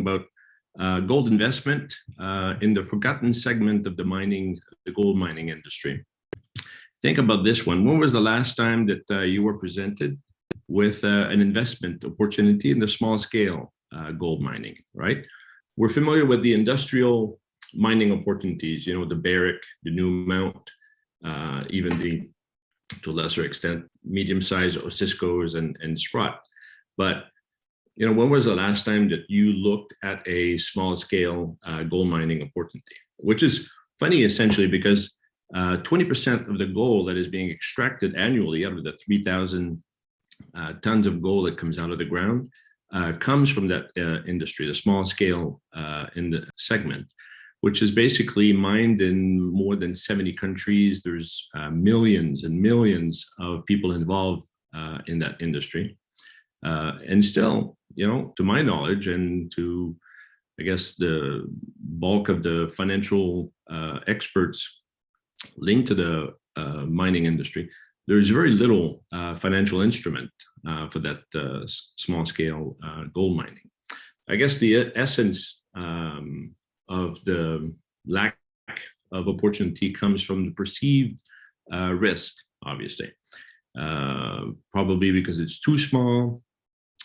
about gold investment in the forgotten segment of the gold mining industry. Think about this one. When was the last time that you were presented with an investment opportunity in the small scale gold mining, right? We're familiar with the industrial mining opportunities, the Barrick, the Newmont, even the, to a lesser extent, medium-sized Osiskos and Sprott. But when was the last time that you looked at a small-scale gold mining opportunity? Which is funny, essentially, because 20% of the gold that is being extracted annually out of the 3,000 tons of gold that comes out of the ground comes from that industry, the small-scale in the segment, which is basically mined in more than 70 countries. There's millions and millions of people involved in that industry. And still, to my knowledge and to, I guess, the bulk of the financial experts linked to the mining industry, there's very little financial instrument for that small scale gold mining. I guess the essence of the lack of opportunity comes from the perceived risk, obviously. Probably because it's too small,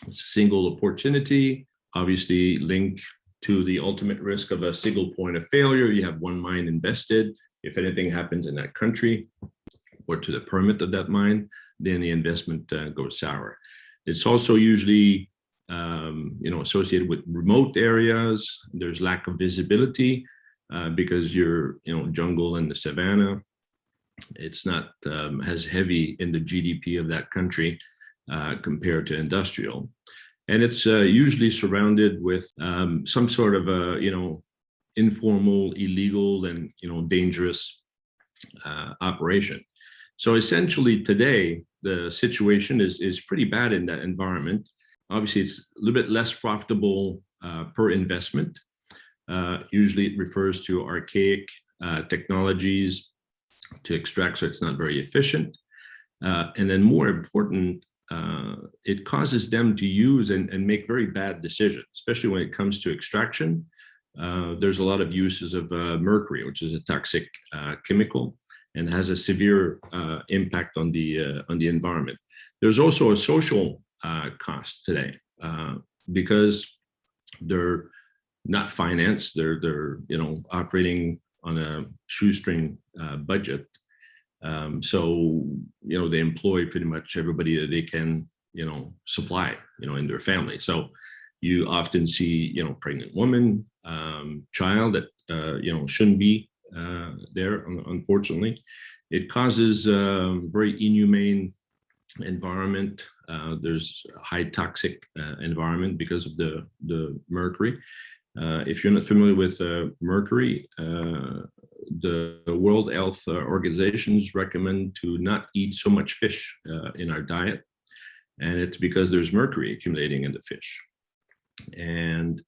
it's a single opportunity, obviously linked to the ultimate risk of a single point of failure. You have one mine invested. If anything happens in that country or to the permit of that mine, then the investment goes sour. It's also usually associated with remote areas. There's lack of visibility because you're jungle and the savanna. It's not as heavy in the GDP of that country compared to industrial. And it's usually surrounded with some sort of a, informal, illegal, and, dangerous operation. So essentially today, the situation is pretty bad in that environment. Obviously, it's a little bit less profitable per investment. Usually it refers to archaic technologies to extract, so it's not very efficient. And then more important, it causes them to use and make very bad decisions, especially when it comes to extraction. There's a lot of uses of mercury, which is a toxic chemical and has a severe impact on the environment. There's also a social cost today because they're not financed. They're operating on a shoestring budget. So they employ pretty much everybody that they can supply in their family. So you often see pregnant woman, child that shouldn't be there, unfortunately. It causes a very inhumane environment. There's a high toxic environment because of the mercury. If you're not familiar with mercury, the World Health Organizations recommend to not eat so much fish in our diet. And it's because there's mercury accumulating in the fish. And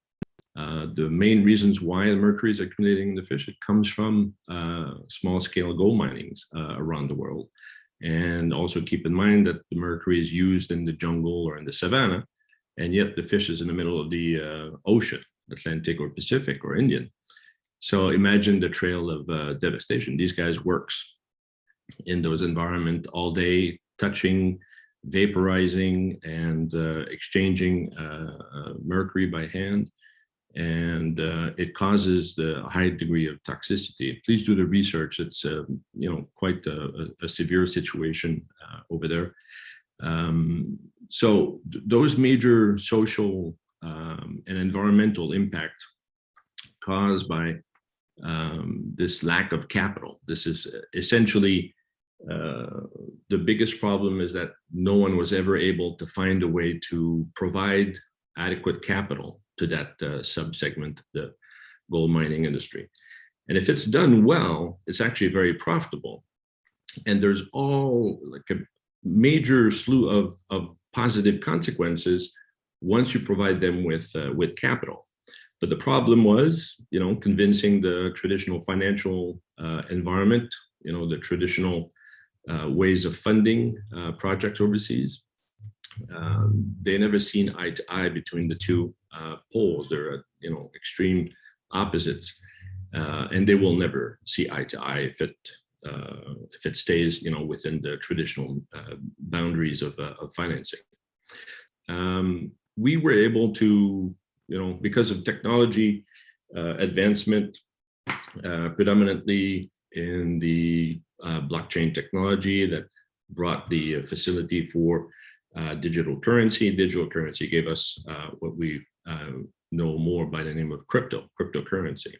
the main reasons why the mercury is accumulating in the fish, it comes from small scale gold minings around the world. And also keep in mind that the mercury is used in the jungle or in the savanna, and yet the fish is in the middle of the ocean, Atlantic or Pacific or Indian. So imagine the trail of devastation. These guys works in those environments all day, touching, vaporizing, and exchanging mercury by hand. And it causes the high degree of toxicity. Please do the research. It's quite a severe situation over there. So those major social and environmental impact caused by this lack of capital. This is essentially the biggest problem, is that no one was ever able to find a way to provide adequate capital to that subsegment, the gold mining industry. And if it's done well, it's actually very profitable. And there's all like a major slew of positive consequences once you provide them with capital. But the problem was, convincing the traditional financial environment, the traditional ways of funding projects overseas. They never seen eye to eye between the two poles. They're at extreme opposites, and they will never see eye to eye if it stays within the traditional boundaries of financing. We were able to, because of technology advancement, predominantly in the blockchain technology that brought the facility for digital currency. Digital currency gave us what we know more by the name of cryptocurrency.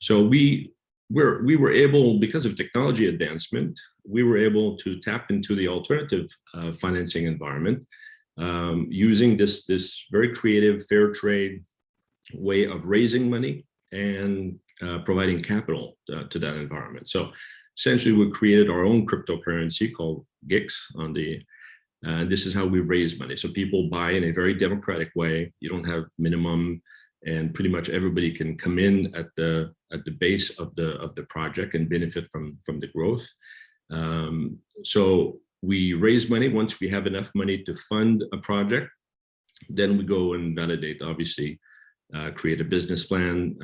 So we were able, because of technology advancement, we were able to tap into the alternative financing environment using this very creative fair trade way of raising money and providing capital to that environment. So essentially, we created our own cryptocurrency called GIX on the. This is how we raise money. So people buy in a very democratic way. You don't have minimum, and pretty much everybody can come in at the base of the project and benefit from the growth. So we raise money. Once we have enough money to fund a project, then we go and validate, obviously, create a business plan,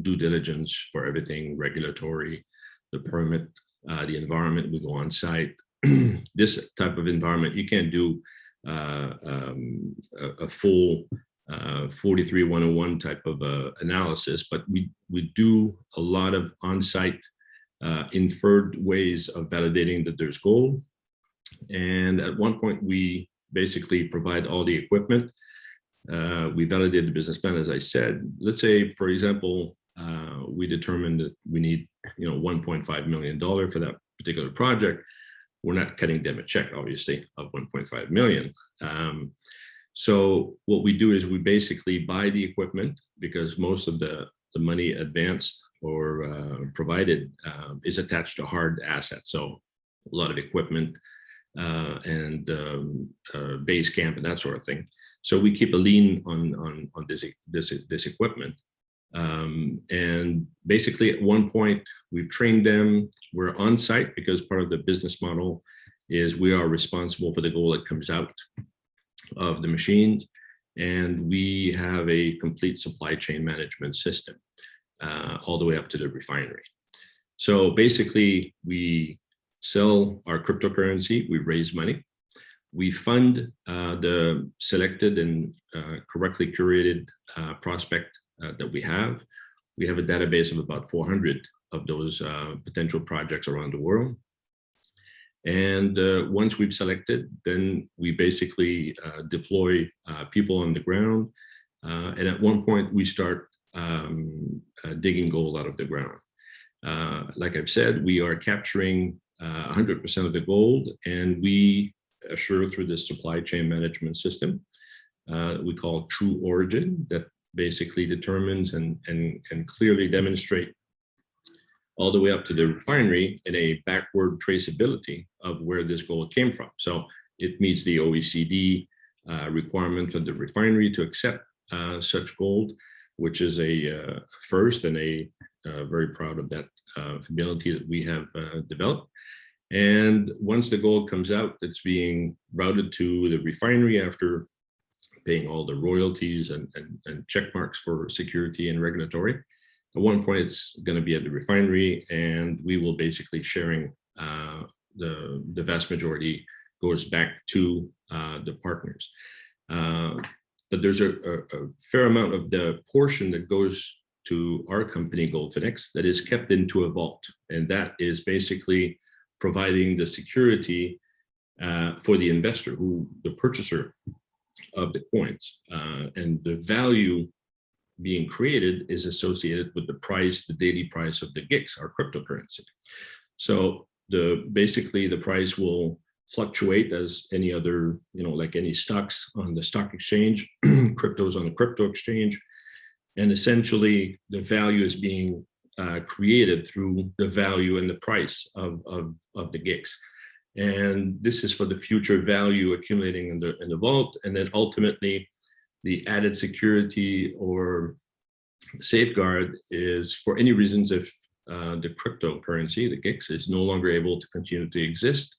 due diligence for everything, regulatory, the permit, the environment. We go on site. This type of environment, you can't do a full 43-101 type of analysis, but we do a lot of on-site inferred ways of validating that there's gold. And at one point, we basically provide all the equipment. We validate the business plan, as I said. Let's say, for example, we determined that we need $1.5 million for that particular project. We're not cutting them a check, obviously, of 1.5 million. So what we do is we basically buy the equipment, because most of the money advanced or provided is attached to hard assets. So a lot of equipment and base camp and that sort of thing. So we keep a lien on this equipment. And basically, at one point, we've trained them. We're on site because part of the business model is we are responsible for the gold that comes out of the machines, and we have a complete supply chain management system all the way up to the refinery. So basically, we sell our cryptocurrency, we raise money, we fund the selected and correctly curated prospect that we have. We have a database of about 400 of those potential projects around the world. And once we've selected, then we basically deploy people on the ground. And at one point, we start digging gold out of the ground. Like I've said, we are capturing 100% of the gold, and we assure through this supply chain management system we call True Origin, that basically determines and clearly demonstrate all the way up to the refinery in a backward traceability of where this gold came from. So it meets the OECD requirement of the refinery to accept such gold, which is a first, and very proud of that ability that we have developed. And once the gold comes out, it's being routed to the refinery after paying all the royalties and check marks for security and regulatory. At one point, it's going to be at the refinery, and we will basically sharing the vast majority goes back to the partners. But there's a fair amount of the portion that goes to our company, Goldfinx, that is kept into a vault, and that is basically providing the security for the investor, the purchaser of the coins, and the value being created is associated with the price, the daily price of the GIX, our cryptocurrency. So basically the price will fluctuate as any other, like any stocks on the stock exchange, cryptos on the crypto exchange, and essentially the value is being created through the value and the price of the GIX. And this is for the future value accumulating in the vault, and then ultimately the added security or safeguard is for any reasons if the cryptocurrency, the GIX, is no longer able to continue to exist.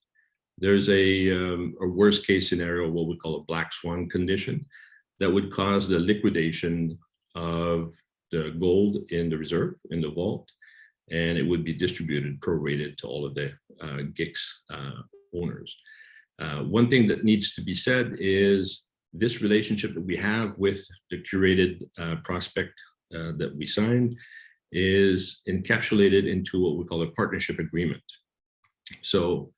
There's a worst case scenario, what we call a black swan condition, that would cause the liquidation of the gold in the reserve, in the vault, and it would be distributed prorated to all of the GICS owners. One thing that needs to be said is this relationship that we have with the curated prospect that we signed is encapsulated into what we call a partnership agreement. So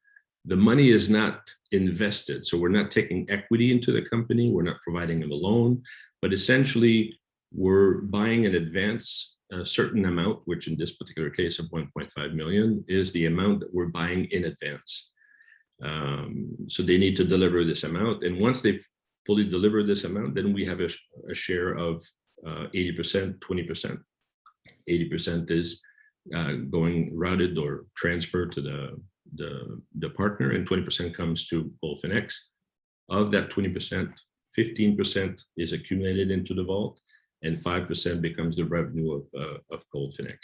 the money is not invested. So we're not taking equity into the company. We're not providing them a loan, but essentially we're buying in advance a certain amount, which in this particular case of 1.5 million is the amount that we're buying in advance. So they need to deliver this amount. And once they've fully delivered this amount, then we have a share of 80%, 20%. 80% is going routed or transferred to the partner, and 20% comes to Goldfinx. Of that 20%, 15% is accumulated into the vault, and 5% becomes the revenue of Goldfinx.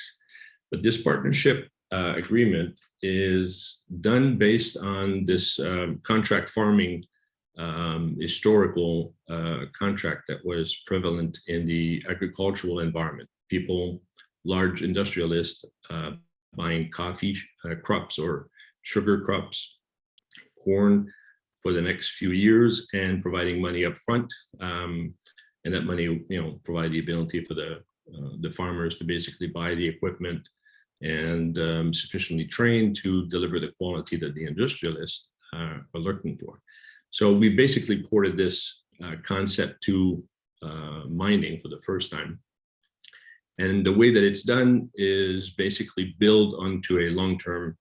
But this partnership agreement is done based on this contract farming historical contract that was prevalent in the agricultural environment. People, large industrialists, buying coffee crops or sugar crops, corn for the next few years, and providing money up front. And that money, provide the ability for the farmers to basically buy the equipment and sufficiently trained to deliver the quality that the industrialists are looking for. So we basically ported this concept to mining for the first time. And the way that it's done is basically build onto a long-term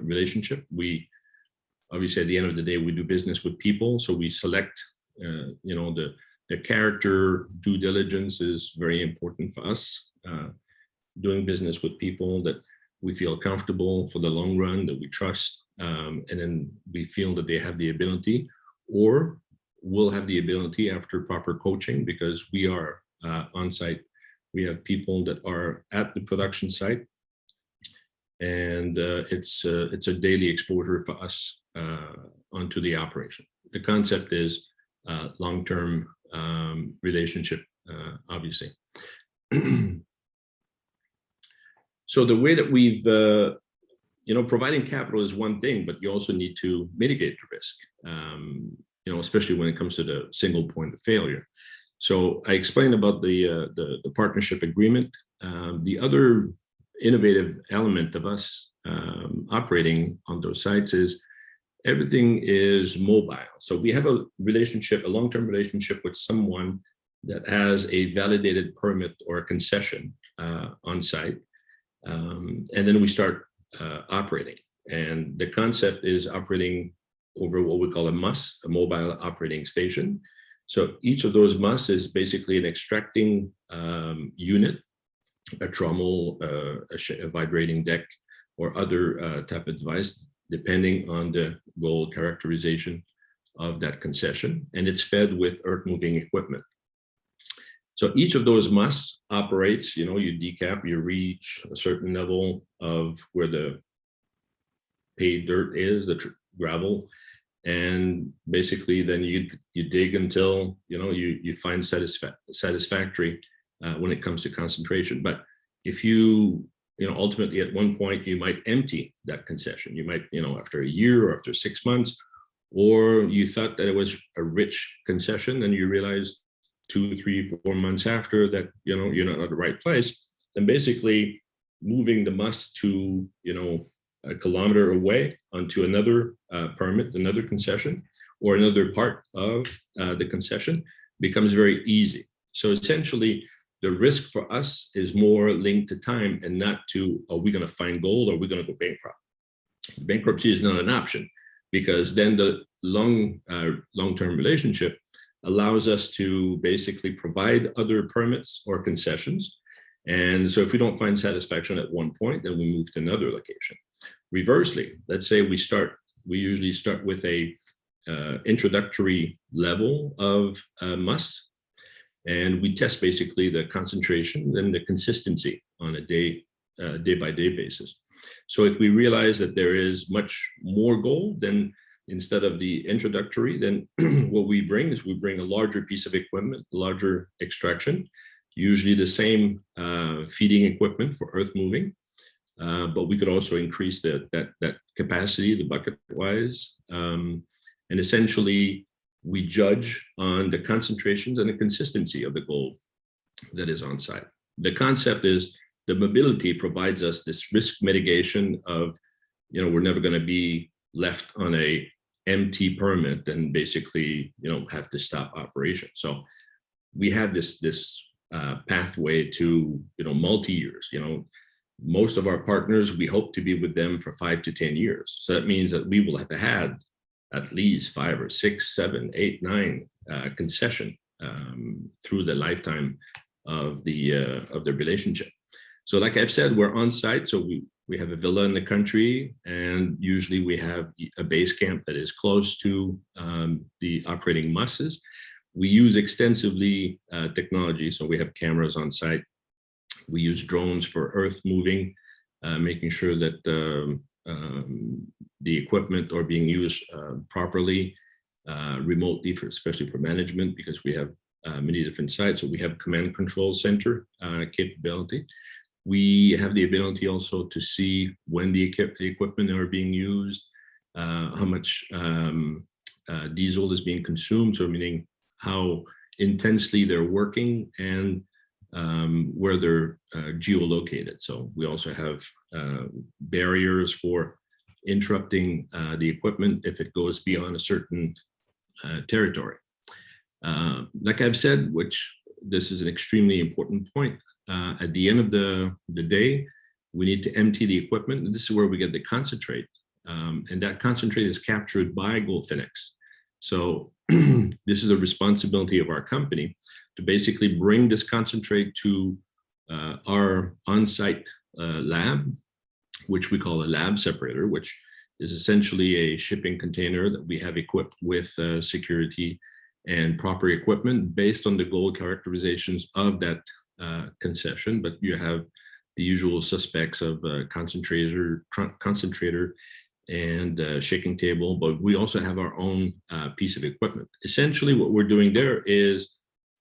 relationship. We obviously, at the end of the day, we do business with people. So we select, the character due diligence is very important for us. Doing business with people that we feel comfortable for the long run, that we trust, and then we feel that they have the ability, or will have the ability after proper coaching, because we are on site. We have people that are at the production site, and it's a daily exposure for us onto the operation. The concept is long-term relationship, obviously. So the way that we've, providing capital is one thing, but you also need to mitigate the risk, especially when it comes to the single point of failure. So I explained about the partnership agreement. The other innovative element of us operating on those sites is everything is mobile. So we have a long-term relationship with someone that has a validated permit or a concession on site. And then we start operating. And the concept is operating over what we call a MUS, a mobile operating station. So each of those MUS is basically an extracting unit, a trommel, a vibrating deck, or other type of device, depending on the gold characterization of that concession. And it's fed with earth-moving equipment. So each of those MUS operates, you decap, you reach a certain level of where the paid dirt is, the gravel, and basically then you dig until you find satisfactory when it comes to concentration. But if ultimately at one point you might empty that concession, you might after a year or after 6 months, or you thought that it was a rich concession and you realized 2, 3, 4 months after that you're not at the right place, then basically moving the MUS to a kilometer away onto another permit, another concession, or another part of the concession becomes very easy. So essentially, the risk for us is more linked to time and not to, are we going to find gold or are we going to go bankrupt? Bankruptcy is not an option, because then the long-term relationship allows us to basically provide other permits or concessions. And so if we don't find satisfaction at one point, then we move to another location. Reversely, let's say we usually start with a introductory level of MUS, and we test basically the concentration and the consistency on a day-by-day basis. So if we realize that there is much more gold, then instead of the introductory, then what we bring is a larger piece of equipment, larger extraction, usually the same feeding equipment for earth moving, but we could also increase that capacity, the bucket wise. And essentially, we judge on the concentrations and the consistency of the gold that is on site. The concept is the mobility provides us this risk mitigation of, we're never going to be left on a empty permit and basically, have to stop operation. So we have this pathway to, multi-years. Most of our partners, we hope to be with them for 5 to 10 years. So that means that we will have had at least 5 or 6, 7, 8, 9 concession through the lifetime of the relationship. So like I've said, we're on site. So we have a villa in the country, and usually we have a base camp that is close to the operating musses. We use extensively technology. So we have cameras on site. We use drones for earth moving, making sure that the equipment are being used properly, remotely, especially for management, because we have many different sites. So we have command control center capability. We have the ability also to see when the equipment are being used, how much diesel is being consumed, so meaning how intensely they're working and where they're geolocated. So we also have barriers for interrupting the equipment if it goes beyond a certain territory. Like I've said, which this is an extremely important point, at the end of the day, we need to empty the equipment. This is where we get the concentrate, and that concentrate is captured by Goldfinx. So this is a responsibility of our company to basically bring this concentrate to our on-site lab, which we call a lab separator, which is essentially a shipping container that we have equipped with security and proper equipment based on the gold characterizations of that concession. But you have the usual suspects of concentrator and shaking table, but we also have our own piece of equipment. Essentially, what we're doing there is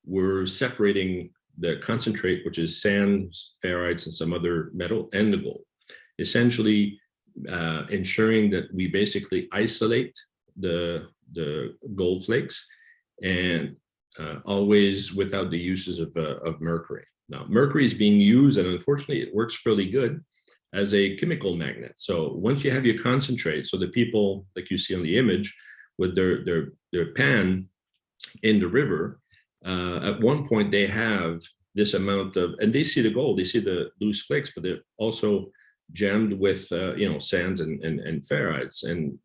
we're separating the concentrate, which is sands, ferrites, and some other metal, and the gold. Essentially, ensuring that we basically isolate the gold flakes, and always without the uses of mercury. Now, mercury is being used, and unfortunately, it works fairly good as a chemical magnet. So once you have your concentrate, so the people, like you see on the image, with their pan in the river, at one point they have this amount of, and they see the gold, they see the loose flakes, but they're also jammed with sands and ferrites. And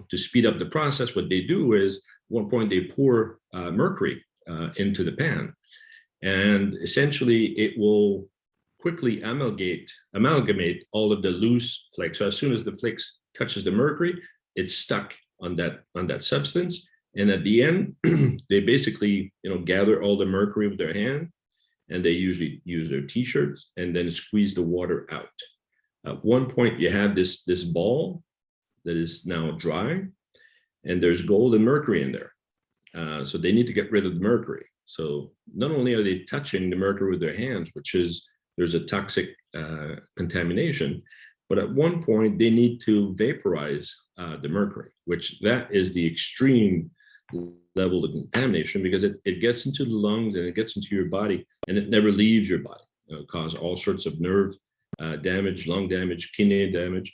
to speed up the process, what they do is, at one point they pour mercury into the pan, and essentially it will quickly amalgamate all of the loose flakes. So as soon as the flakes touches the mercury, it's stuck on that substance. And at the end, they basically gather all the mercury with their hand, and they usually use their t-shirts and then squeeze the water out. At one point, you have this ball that is now dry, and there's gold and mercury in there. So they need to get rid of the mercury. So not only are they touching the mercury with their hands, which is, there's a toxic contamination, but at one point they need to vaporize the mercury, which that is the extreme level of contamination, because it gets into the lungs and it gets into your body, and it never leaves your body. It'll cause all sorts of nerve damage, lung damage, kidney damage.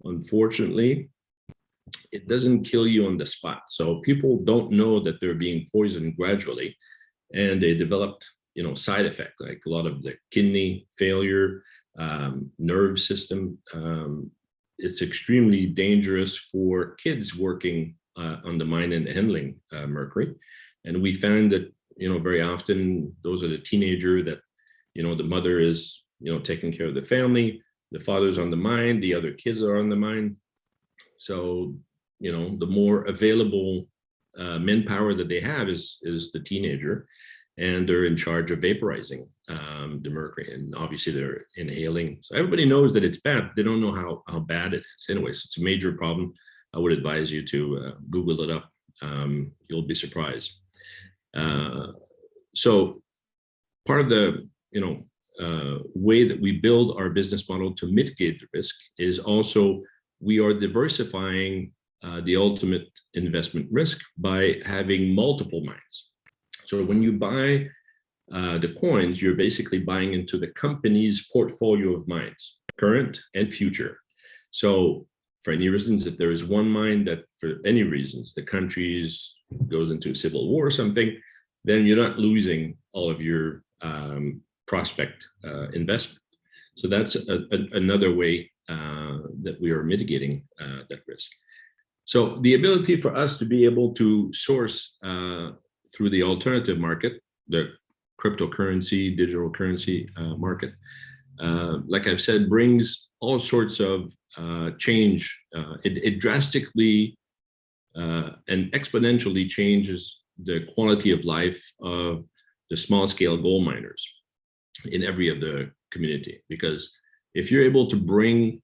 Unfortunately, it doesn't kill you on the spot. So people don't know that they're being poisoned gradually, and they developed side effect, like a lot of the kidney failure, nerve system. It's extremely dangerous for kids working on the mine and handling mercury. And we found that, very often those are the teenager that, the mother is, taking care of the family, the father's on the mine, the other kids are on the mine. So, the more available manpower that they have is the teenager, and they're in charge of vaporizing the mercury, and obviously they're inhaling. So everybody knows that it's bad. They don't know how bad it is. Anyways, it's a major problem. I would advise you to Google it up. You'll be surprised. So part of the way that we build our business model to mitigate the risk is also we are diversifying the ultimate investment risk by having multiple mines. So when you buy the coins, you're basically buying into the company's portfolio of mines, current and future. So for any reasons, if there is one mine that for any reasons the country goes into a civil war or something, then you're not losing all of your prospect investment. So that's another way that we are mitigating that risk. So the ability for us to be able to source through the alternative market, the cryptocurrency, digital currency market, like I've said, brings all sorts of change. It drastically and exponentially changes the quality of life of the small scale gold miners in every of the community. Because if you're able to bring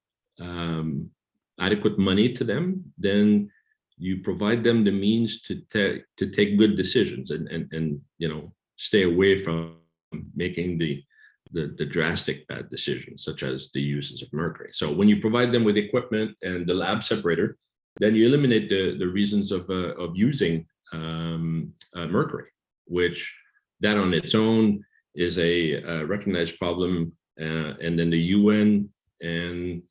adequate money to them, then you provide them the means to take good decisions and stay away from making the drastic bad decisions, such as the uses of mercury. So when you provide them with equipment and the lab separator, then you eliminate the reasons of using mercury, which that on its own is a recognized problem. And then the UN and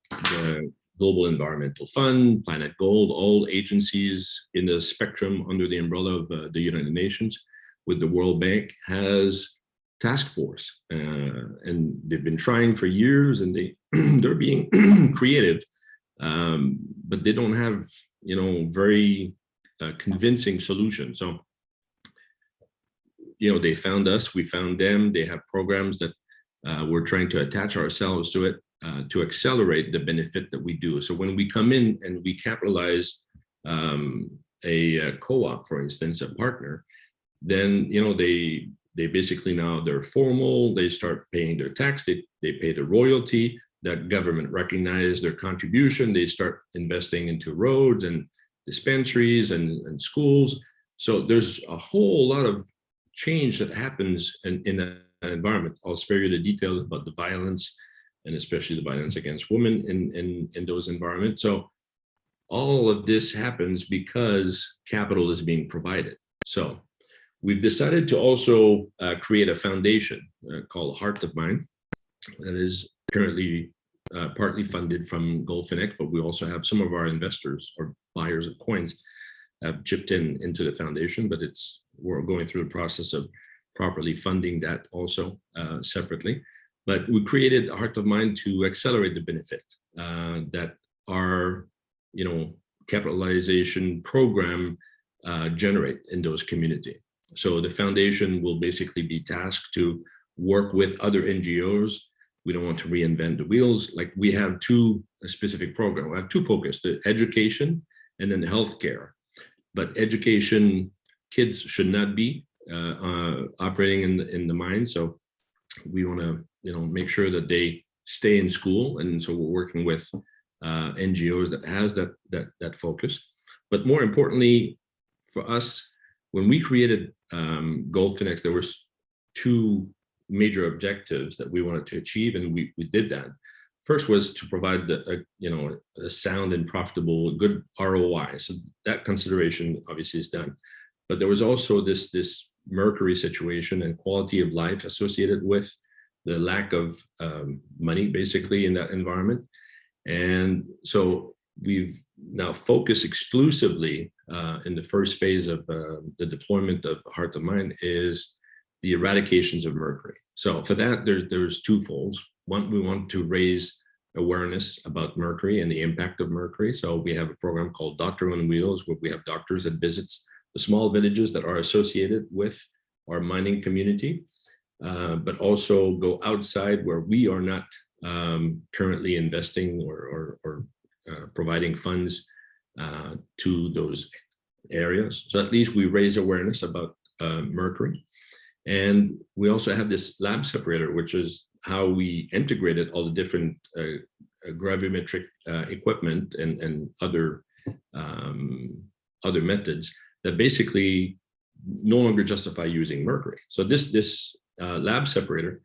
the Global Environmental Fund, Planet Gold, all agencies in the spectrum under the umbrella of the United Nations with the World Bank has task force. And they've been trying for years, and they're being creative, but they don't have, very convincing solutions. So, they found us, we found them. They have programs that we're trying to attach ourselves to it to accelerate the benefit that we do. So when we come in and we capitalize a co-op, for instance, a partner, then they basically now they're formal. They start paying their tax. They pay the royalty. That government recognizes their contribution. They start investing into roads and dispensaries and schools. So there's a whole lot of change that happens in that environment. I'll spare you the details about the violence, and especially the violence against women in those environments. So all of this happens because capital is being provided. So we've decided to also create a foundation called Heart of Mine that is currently partly funded from Goldfinx, but we also have some of our investors or buyers of coins have chipped into the foundation, but we're going through the process of properly funding that also separately. But we created a Heart of Mine to accelerate the benefit that our, capitalization program generate in those communities. So the foundation will basically be tasked to work with other NGOs. We don't want to reinvent the wheels. Like we have two specific programs. We have two focus: the education and then healthcare. But education, kids should not be operating in the mine. So we want to, make sure that they stay in school. And so we're working with NGOs that has that focus. But more importantly, for us, when we created Goldfinx, there was two major objectives that we wanted to achieve, and we did that. First was to provide a sound and profitable, good ROI. So that consideration obviously is done. But there was also this mercury situation and quality of life associated with the lack of money, basically, in that environment. And so we've now focused exclusively in the first phase of the deployment of Heart of Mine is the eradications of mercury. So for that, there's twofolds. One, we want to raise awareness about mercury and the impact of mercury. So we have a program called Doctor on Wheels, where we have doctors that visits the small villages that are associated with our mining community, but also go outside where we are not currently investing or providing funds to those areas. So at least we raise awareness about mercury. And we also have this lab separator, which is how we integrated all the different gravimetric equipment and other methods that basically no longer justify using mercury. So this lab separator,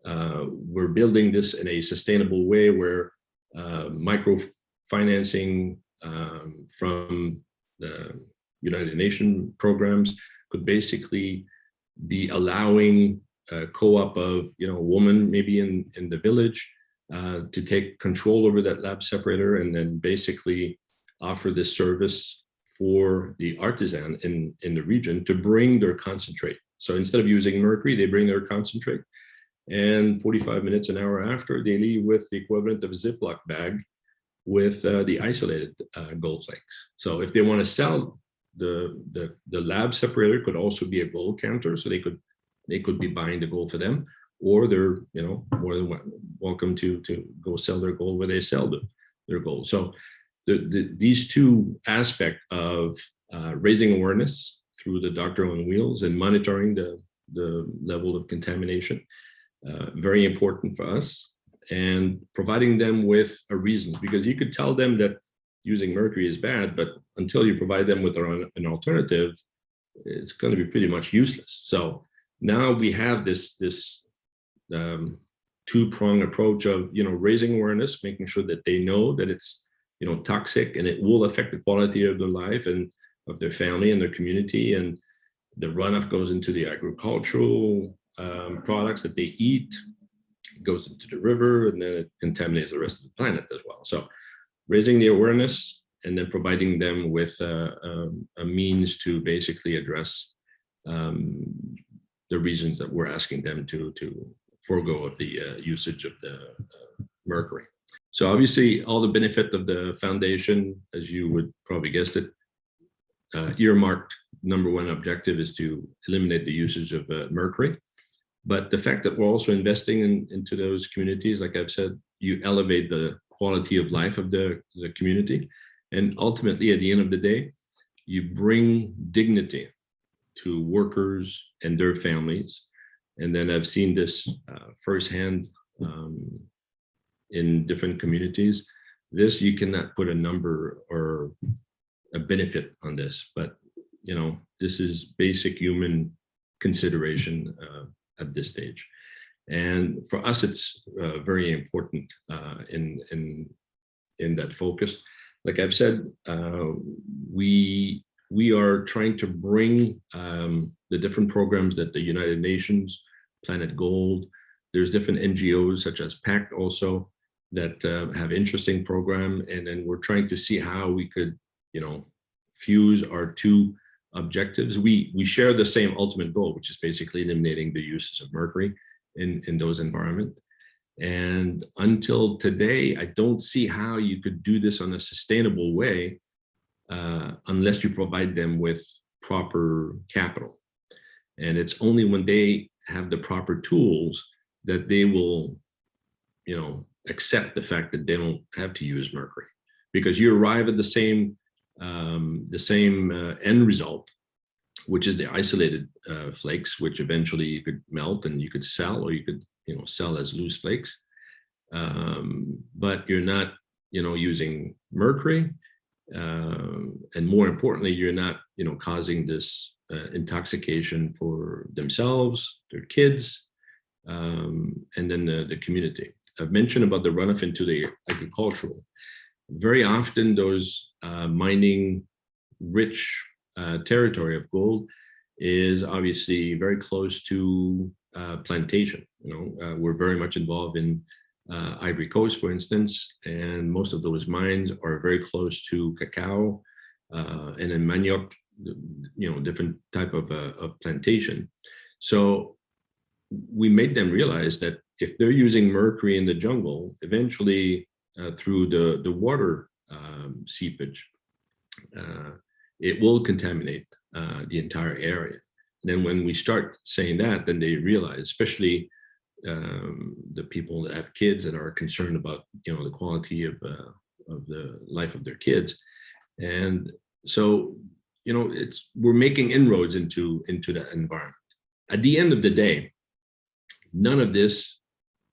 we're building this in a sustainable way where microfinancing from the United Nations programs could basically be allowing a co-op of a woman maybe in the village to take control over that lab separator, and then basically offer this service for the artisan in the region to bring their concentrate. So instead of using mercury, they bring their concentrate, and 45 minutes, an hour after, they leave with the equivalent of a Ziploc bag with the isolated Goldfinx. So if they want to sell the lab separator, could also be a gold counter, so they could be buying the gold for them, or they're more than welcome to go sell their gold where they sell their gold. So these two aspects of raising awareness through the doctor on wheels and monitoring the level of contamination, very important for us, and providing them with a reason, because you could tell them that using mercury is bad, but until you provide them with an alternative, it's going to be pretty much useless. So now we have this two-pronged approach of raising awareness, making sure that they know that it's toxic and it will affect the quality of their life and of their family and their community, and the runoff goes into the agricultural products that they eat, goes into the river, and then it contaminates the rest of the planet as well. So raising the awareness and then providing them with a means to basically address the reasons that we're asking them to forego of the usage of the mercury. So obviously all the benefit of the foundation, as you would probably guessed it, earmarked #1 objective is to eliminate the usage of mercury. But the fact that we're also investing into those communities, like I've said, you elevate the quality of life of the community. And ultimately, at the end of the day, you bring dignity to workers and their families. And then I've seen this firsthand in different communities. This, you cannot put a number or a benefit on this, but this is basic human consideration at this stage. And for us, it's very important in that focus. Like I've said, we are trying to bring the different programs that the United Nations, Planet Gold, there's different NGOs such as PACT also that have interesting program, and then we're trying to see how we could, fuse our two objectives. We share the same ultimate goal, which is basically eliminating the uses of mercury in those environments. And until today, I don't see how you could do this on a sustainable way unless you provide them with proper capital. And it's only when they have the proper tools that they will, accept the fact that they don't have to use mercury, because you arrive at the same end result, which is the isolated flakes, which eventually you could melt and you could sell, or you could sell as loose flakes. But you're not using mercury, and more importantly, you're not causing this intoxication for themselves, their kids, and then the community. I've mentioned about the runoff into the agricultural. Very often those mining rich territory of gold is obviously very close to plantation. We're very much involved in Ivory Coast, for instance, and most of those mines are very close to cacao and then manioc, different type of plantation. So we made them realize that if they're using mercury in the jungle, eventually through the water seepage, it will contaminate the entire area. And then when we start saying that, then they realize, especially the people that have kids that are concerned about the quality of the life of their kids. And so we're making inroads into that environment. At the end of the day, none of this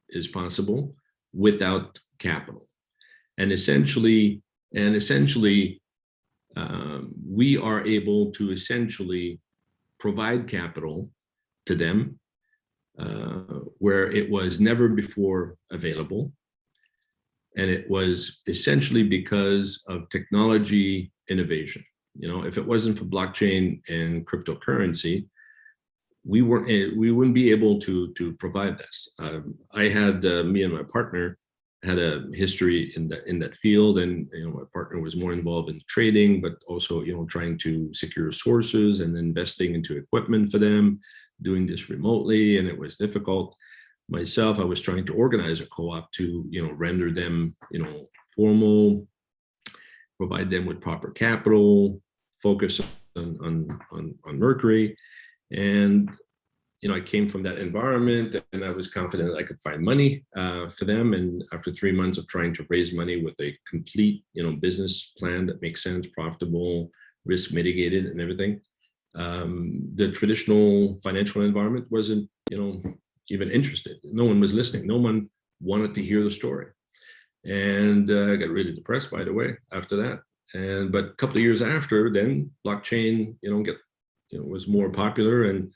is possible without capital. And essentially, we are able to essentially provide capital to them where it was never before available. And it was essentially because of technology innovation. If it wasn't for blockchain and cryptocurrency, we wouldn't be able to provide this. I had me and my partner had a history in that field, and my partner was more involved in trading, but also trying to secure sources and investing into equipment for them, doing this remotely, and it was difficult. Myself, I was trying to organize a co-op to render them formal, provide them with proper capital, focus on Mercury. And I came from that environment, and I was confident that I could find money for them. And after 3 months of trying to raise money with a complete business plan that makes sense, profitable, risk mitigated, and everything, the traditional financial environment wasn't even interested. No one was listening. No one wanted to hear the story. And I got really depressed, by the way, after that. But a couple of years after, then blockchain was more popular, and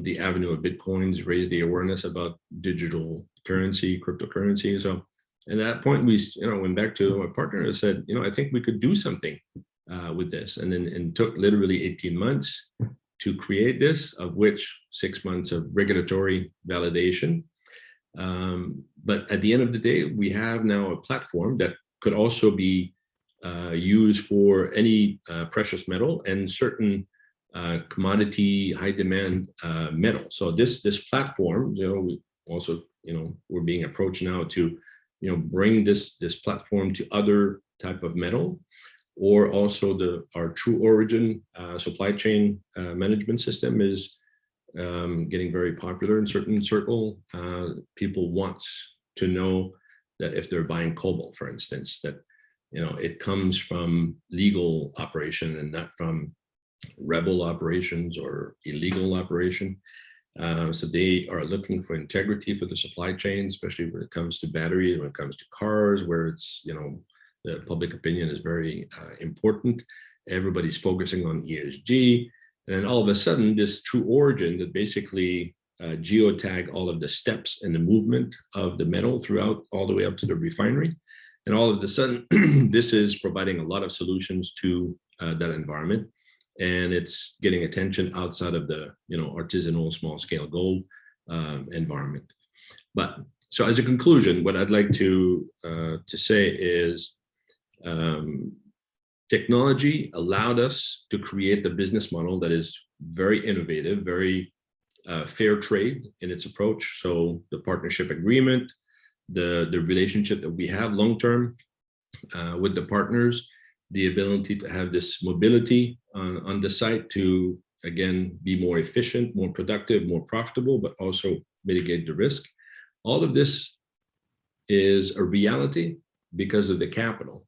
the avenue of Bitcoins raised the awareness about digital currency, cryptocurrency. So at that point, we went back to my partner and said, I think we could do something with this. And then it took literally 18 months to create this, of which 6 months of regulatory validation. But at the end of the day, we have now a platform that could also be used for any precious metal and certain commodity high demand metal. So this platform, we also, we're being approached now to, bring this platform to other type of metal, or also our true origin supply chain management system is getting very popular in certain circle. People want to know that if they're buying cobalt, for instance, that it comes from legal operation and not from rebel operations or illegal operation. So they are looking for integrity for the supply chain, especially when it comes to batteries, when it comes to cars, where it's, the public opinion is very important. Everybody's focusing on ESG. And then all of a sudden, this true origin that basically geotag all of the steps and the movement of the metal throughout, all the way up to the refinery. And all of a sudden, this is providing a lot of solutions to that environment. And it's getting attention outside of the artisanal small scale gold environment. But so as a conclusion, what I'd like to say is technology allowed us to create the business model that is very innovative, very fair trade in its approach. So the partnership agreement, the relationship that we have long-term with the partners, the ability to have this mobility on the site to, again, be more efficient, more productive, more profitable, but also mitigate the risk. All of this is a reality because of the capital.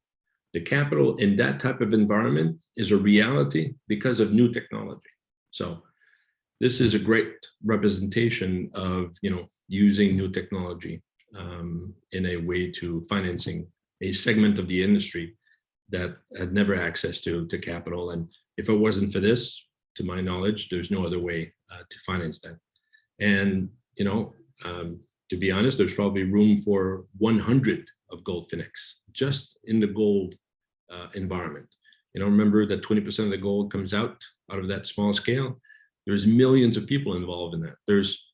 The capital in that type of environment is a reality because of new technology. So this is a great representation of, using new technology in a way to financing a segment of the industry that had never access to capital. And if it wasn't for this, to my knowledge, there's no other way to finance that. And, to be honest, there's probably room for 100 of Goldfinx just in the gold environment. Remember that 20% of the gold comes out of that small scale. There's millions of people involved in that. There's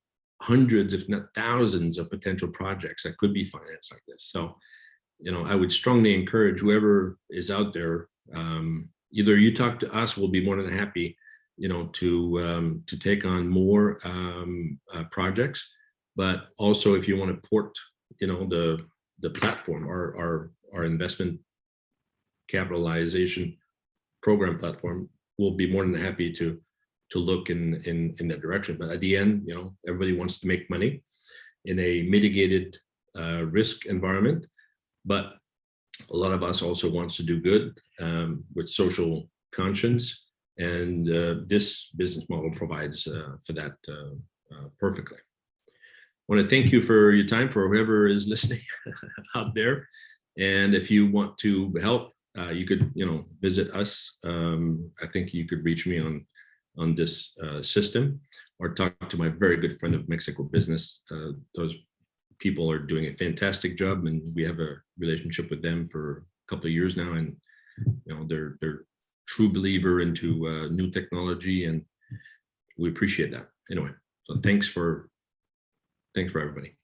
hundreds, if not thousands, of potential projects that could be financed like this. So, I would strongly encourage whoever is out there, either you talk to us, we'll be more than happy, to take on more projects. But also, if you want to port, the platform, our investment capitalization program platform, we'll be more than happy to look in that direction. But at the end, everybody wants to make money in a mitigated risk environment. But a lot of us also wants to do good with social conscience, and this business model provides for that perfectly. I want to thank you for your time, for whoever is listening out there. And if you want to help, you could, visit us. I think you could reach me on on this system, or talk to my very good friend of Mexico business. Those people are doing a fantastic job, and we have a relationship with them for a couple of years now. And they're true believer into new technology, and we appreciate that. Anyway, so thanks for everybody.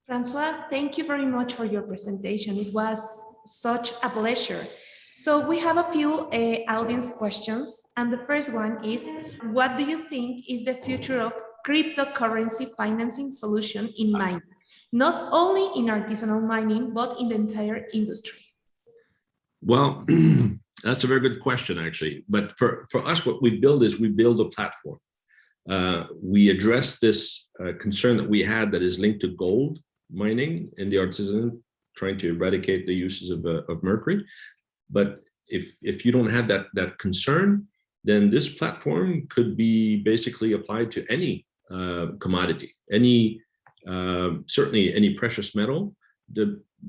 Francois, thank you very much for your presentation. It was such a pleasure. So we have a few audience questions, and the first one is, what do you think is the future of cryptocurrency financing solution in mining? Not only in artisanal mining, but in the entire industry. Well, that's a very good question, actually. But for us, what we build is we build a platform. We address this concern that we had that is linked to gold mining in the artisanal, trying to eradicate the uses of mercury. But if you don't have that concern, then this platform could be basically applied to any commodity, certainly any precious metal.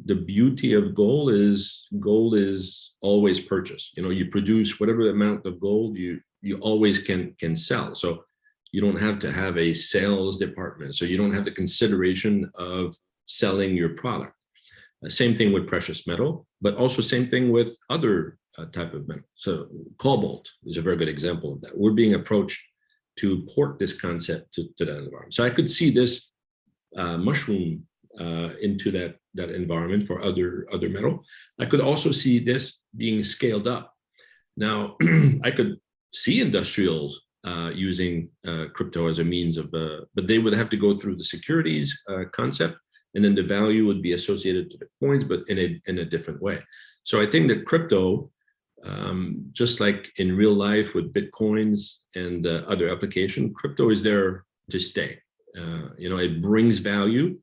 The beauty of gold is always purchased. You produce whatever amount of gold you always can sell. So you don't have to have a sales department. So you don't have the consideration of selling your product. Same thing with precious metal, but also same thing with other type of metal. So cobalt is a very good example of that. We're being approached to port this concept to that environment. So I could see this mushroom into that environment for other metal. I could also see this being scaled up. Now, I could see industrials using crypto as a means of, but they would have to go through the securities concept, and then the value would be associated to the coins, but in a different way. So I think that crypto, just like in real life with Bitcoins and other application, crypto is there to stay. It brings value,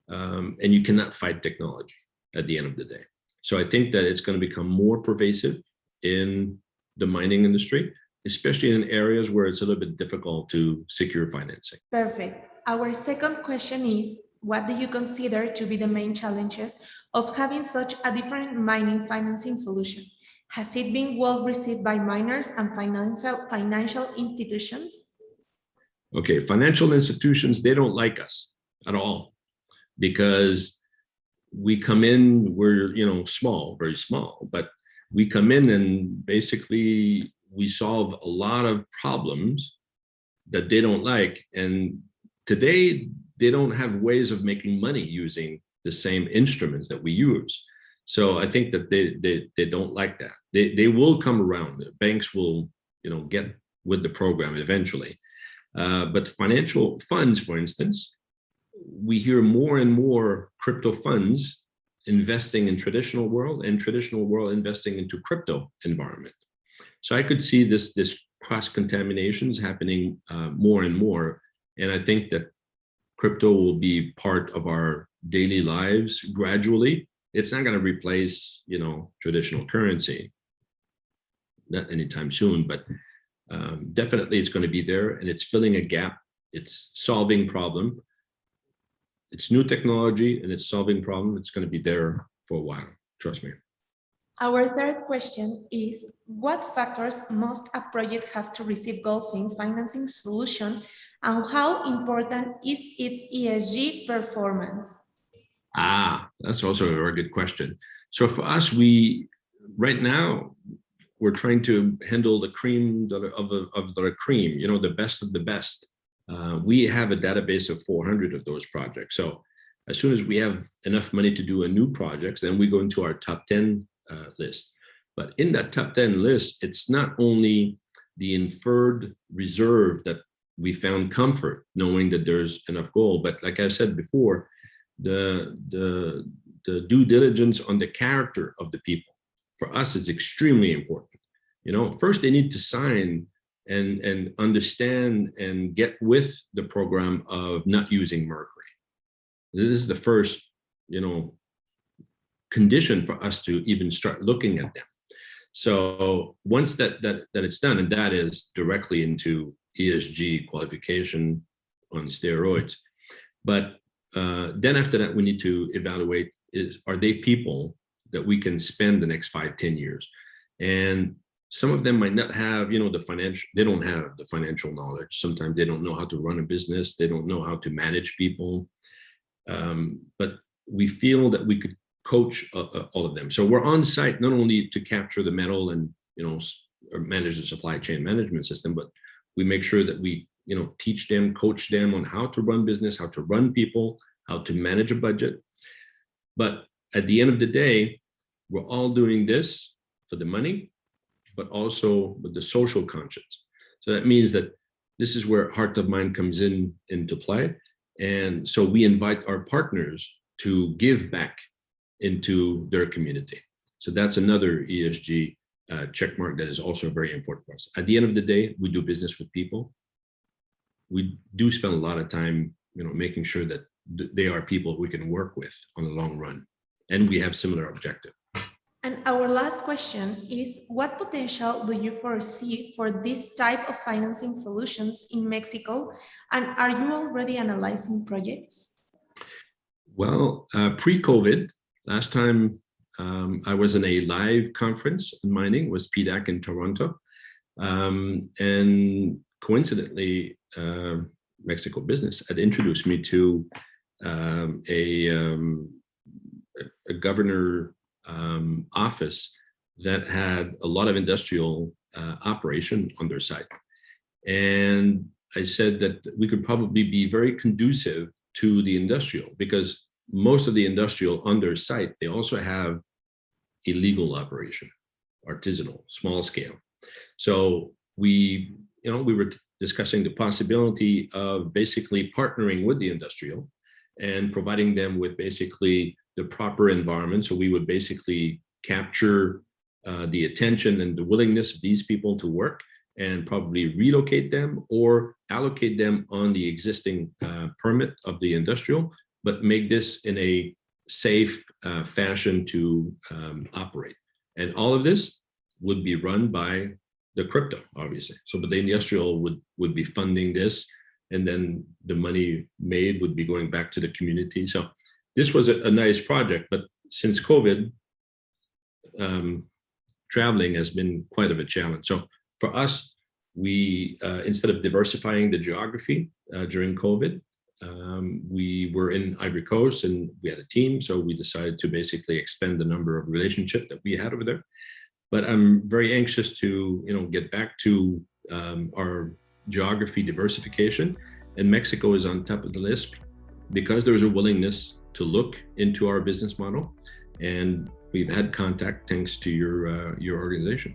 and you cannot fight technology at the end of the day. So I think that it's going to become more pervasive in the mining industry, especially in areas where it's a little bit difficult to secure financing. Perfect. Our second question is, what do you consider to be the main challenges of having such a different mining financing solution? Has it been well received by miners and financial institutions? Okay, financial institutions, they don't like us at all, because we come in, we're small, very small, but we come in and basically we solve a lot of problems that they don't like. And today, they don't have ways of making money using the same instruments that we use. So I think that they don't like that. They will come around. Banks will get with the program eventually. But financial funds, for instance, we hear more and more crypto funds investing in traditional world, and traditional world investing into crypto environment. So I could see this cross contaminations happening more and more. And I think that crypto will be part of our daily lives gradually. It's not going to replace, traditional currency, not anytime soon, but definitely it's going to be there, and it's filling a gap. It's solving problem. It's new technology, and it's solving problem. It's going to be there for a while. Trust me. Our third question is, what factors must a project have to receive Goldfinx financing solution, and how important is its ESG performance? That's also a very good question. So for us, right now, we're trying to handle the cream of the cream, the best of the best. We have a database of 400 of those projects. So as soon as we have enough money to do a new project, then we go into our top 10 list. But in that top 10 list, it's not only the inferred reserve that we found comfort knowing that there's enough gold, but like I said before, the due diligence on the character of the people, for us, is extremely important. First they need to sign and understand and get with the program of not using mercury. This is the first, condition for us to even start looking at them. So once that it's done, and that is directly into ESG qualification on steroids. But then after that, we need to evaluate, are they people that we can spend the next 5-10 years? And some of them might not have, they don't have the financial knowledge. Sometimes they don't know how to run a business. They don't know how to manage people. But we feel that we could coach all of them. So we're on site not only to capture the metal and, or manage the supply chain management system, but we make sure that we, teach them, coach them on how to run business, how to run people, how to manage a budget. But at the end of the day, we're all doing this for the money, but also with the social conscience. So that means that this is where heart of mind comes into play. And so we invite our partners to give back into their community. So that's another ESG check mark that is also very important for us. At the end of the day, we do business with people. We do spend a lot of time, making sure that they are people we can work with on the long run. And we have similar objectives. And our last question is, what potential do you foresee for this type of financing solutions in Mexico? And are you already analyzing projects? Well, pre-COVID, last time I was in a live conference in mining, was PDAC in Toronto. And coincidentally, Mexico Business had introduced me to a governor office that had a lot of industrial operation on their site. And I said that we could probably be very conducive to the industrial, because most of the industrial on their site, they also have illegal operation, artisanal, small scale. So we were discussing the possibility of basically partnering with the industrial and providing them with basically the proper environment. So we would basically capture the attention and the willingness of these people to work, and probably relocate them or allocate them on the existing permit of the industrial, but make this in a safe fashion to operate. And all of this would be run by the crypto, obviously. So, but the industrial would be funding this, and then the money made would be going back to the community. So this was a nice project, but since COVID, traveling has been quite of a challenge. So for us, we, instead of diversifying the geography during COVID, we were in Ivory Coast and we had a team. So we decided to basically expand the number of relationships that we had over there. But I'm very anxious to, get back to our geography diversification. And Mexico is on top of the list because there's a willingness to look into our business model. And we've had contact thanks to your organization.